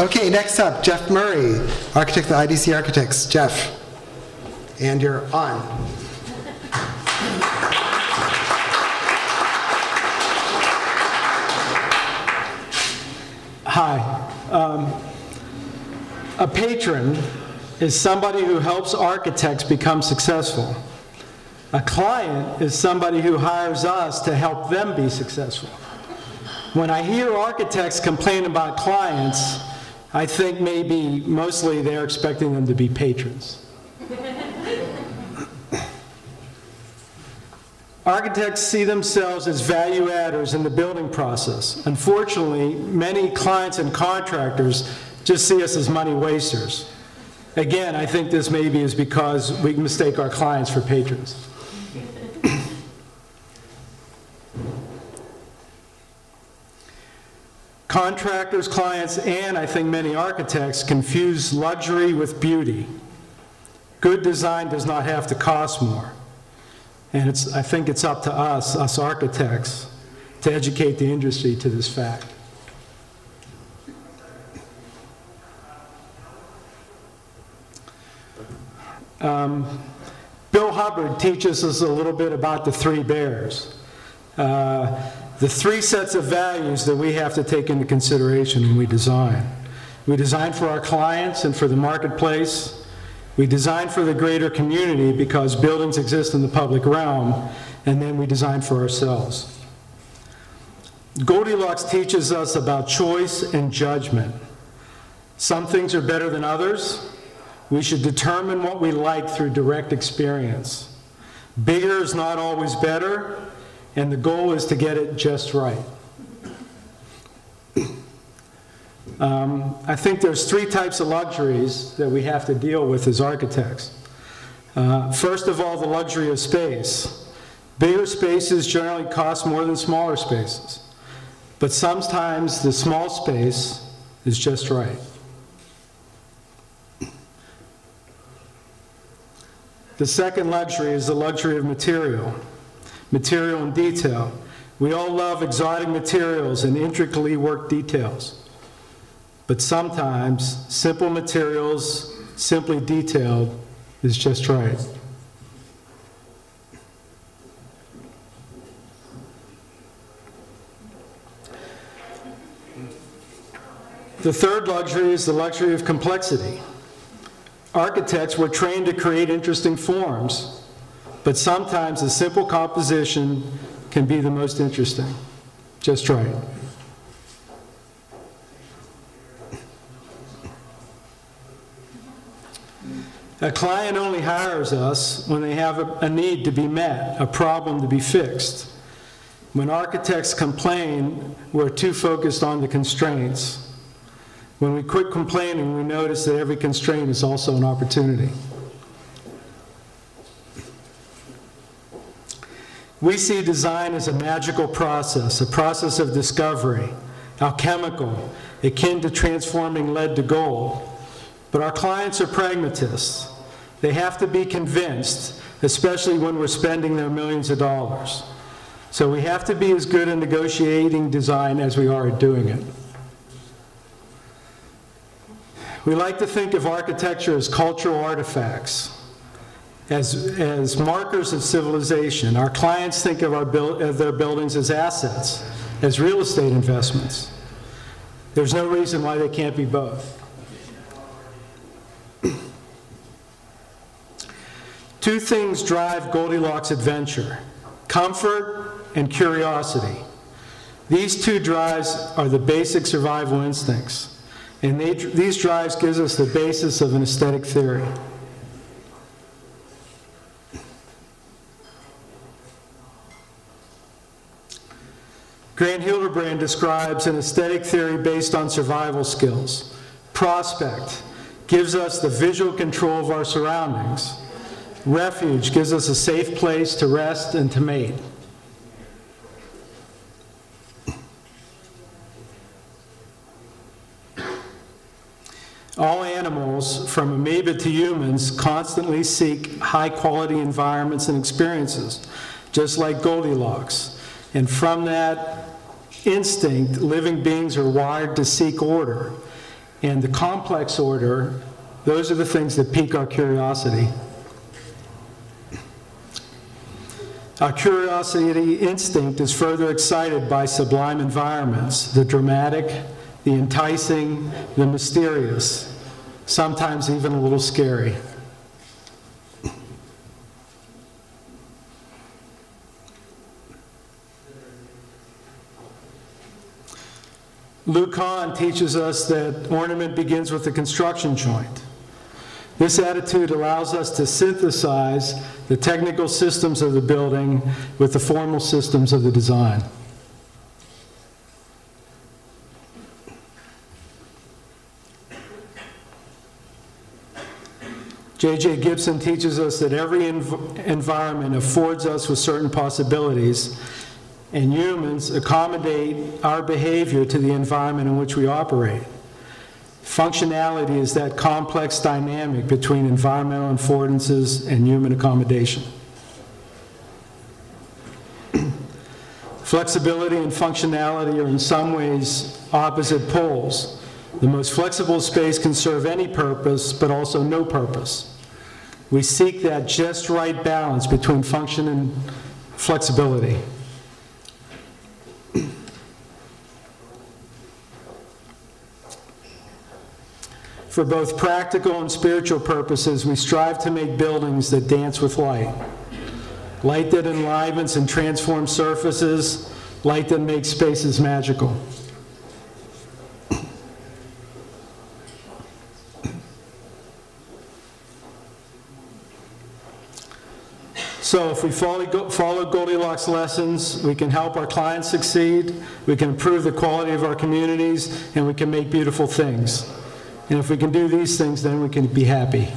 Okay, next up, Jeff Murray, architect of IDC Architects. Jeff, and you're on. Hi. A patron is somebody who helps architects become successful. A client is somebody who hires us to help them be successful. When I hear architects complain about clients, I think maybe mostly they're expecting them to be patrons. Architects see themselves as value adders in the building process. Unfortunately, many clients and contractors just see us as money wasters. Again, I think this maybe is because we mistake our clients for patrons. Contractors, clients, and I think many architects confuse luxury with beauty. Good design does not have to cost more. And I think it's up to us architects, to educate the industry to this fact. Bill Hubbard teaches us a little bit about the three bears. The three sets of values that we have to take into consideration when we design. We design for our clients and for the marketplace. We design for the greater community because buildings exist in the public realm, and then we design for ourselves. Goldilocks teaches us about choice and judgment. Some things are better than others. We should determine what we like through direct experience. Bigger is not always better, and the goal is to get it just right. I think there's three types of luxuries that we have to deal with as architects. First of all, the luxury of space. Bigger spaces generally cost more than smaller spaces, but sometimes the small space is just right. The second luxury is the luxury of material and detail. We all love exotic materials and intricately worked details. But sometimes simple materials, simply detailed, is just right. The third luxury is the luxury of complexity. Architects were trained to create interesting forms, but sometimes a simple composition can be the most interesting. Just right. A client only hires us when they have a need to be met, a problem to be fixed. When architects complain, we're too focused on the constraints. When we quit complaining, we notice that every constraint is also an opportunity. We see design as a magical process, a process of discovery, alchemical, akin to transforming lead to gold. But our clients are pragmatists. They have to be convinced, especially when we're spending their millions of dollars. So we have to be as good at negotiating design as we are at doing it. We like to think of architecture as cultural artifacts, as markers of civilization. Our clients think of their buildings as assets, as real estate investments. There's no reason why they can't be both. Two things drive Goldilocks' adventure: comfort and curiosity. These two drives are the basic survival instincts. And these drives gives us the basis of an aesthetic theory. Grant Hildebrand describes an aesthetic theory based on survival skills. Prospect gives us the visual control of our surroundings. Refuge gives us a safe place to rest and to mate. All animals, from amoeba to humans, constantly seek high-quality environments and experiences, just like Goldilocks. And from that instinct, living beings are wired to seek order. and the complex order, those are the things that pique our curiosity. Our curiosity instinct is further excited by sublime environments, the dramatic, the enticing, the mysterious, sometimes even a little scary. Luke Kahn teaches us that ornament begins with the construction joint. This attitude allows us to synthesize the technical systems of the building with the formal systems of the design. J.J. Gibson teaches us that every environment affords us with certain possibilities, and humans accommodate our behavior to the environment in which we operate. Functionality is that complex dynamic between environmental affordances and human accommodation. Flexibility and functionality are in some ways opposite poles. The most flexible space can serve any purpose, but also no purpose. We seek that just right balance between function and flexibility. For both practical and spiritual purposes, we strive to make buildings that dance with light. Light that enlivens and transforms surfaces, light that makes spaces magical. So if we follow Goldilocks lessons, we can help our clients succeed, we can improve the quality of our communities, and we can make beautiful things. And if we can do these things, then we can be happy.